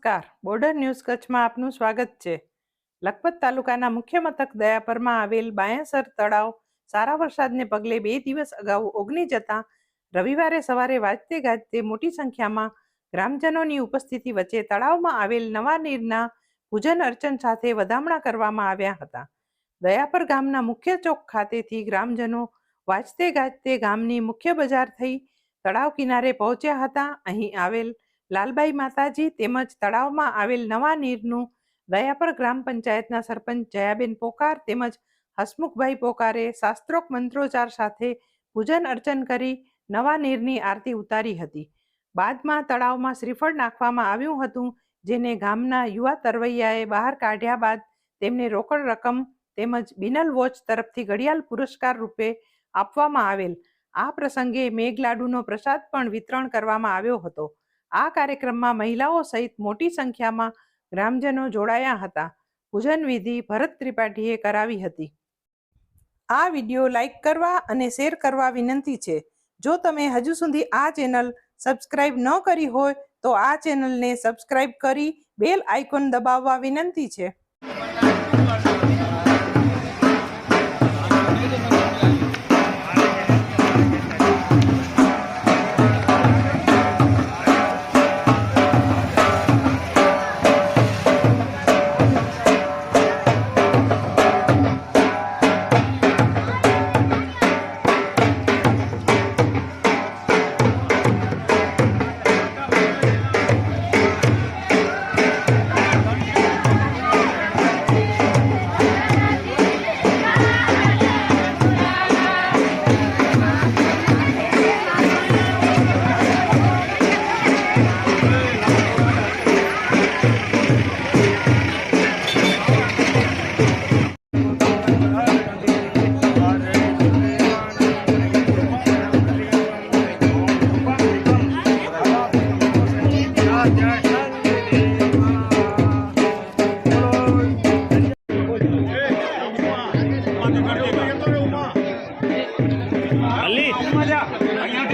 નમસ્કાર, border news કચ્છમાં આપનું સ્વાગત છે। લખપત તાલુકાના મુખ્ય મથક દયાપરમાં આવેલ બાયાસર તળાવ સારા વરસાદને પગલે 2 દિવસ અગાઉ ઓગની જતા રવિવારે સવારે વાજતે ગાજતે મોટી સંખ્યામાં ગ્રામજનોની ઉપસ્થિતિ વચ્ચે તળાવમાં આવેલ નવા નીરના પૂજન અર્ચન સાથે વધામણા કરવામાં આવ્યા હતા। દયાપર ગામના મુખ્ય ચોક ખાતેથી ગ્રામજનો વાજતે ગાજતે ગામની મુખ્ય બજાર થઈ તળાવ કિનારે પહોંચ્યા હતા। અહીં આવેલ લાલબાઈ માતાજી તેમજ તળાવમાં આવેલ નવા નીરનું દયાપર ગ્રામ પંચાયતના સરપંચ જયાબેન પોકાર તેમજ હસમુખભાઈ પોકારે શાસ્ત્રોક્ત મંત્રોચ્ચાર સાથે પૂજન અર્ચન કરી નવા નીરની આરતી ઉતારી હતી। બાદમાં તળાવમાં શ્રીફળ નાખવામાં આવ્યું હતું, જેને ગામના યુવા તરવૈયાએ બહાર કાઢ્યા બાદ તેમને રોકડ રકમ તેમજ બિનલ વોચ તરફથી ઘડિયાળ પુરસ્કાર રૂપે આપવામાં આવેલ। આ પ્રસંગે મેઘલાડુનો પ્રસાદ પણ વિતરણ કરવામાં આવ્યો હતો। આ કાર્યક્રમમાં મહિલાઓ સહિત મોટી સંખ્યામાં ગ્રામજનો જોડાયા હતા। પૂજન વિધિ ભરત ત્રિપાઠીએ કરાવી હતી। આ વિડીયો લાઈક કરવા અને શેર કરવા વિનંતી છે। જો તમે હજુ સુધી આ ચેનલ સબસ્ક્રાઇબ ન કરી હોય તો આ ચેનલને સબસ્ક્રાઇબ કરી બેલ આઇકોન દબાવવા વિનંતી છે। Ali,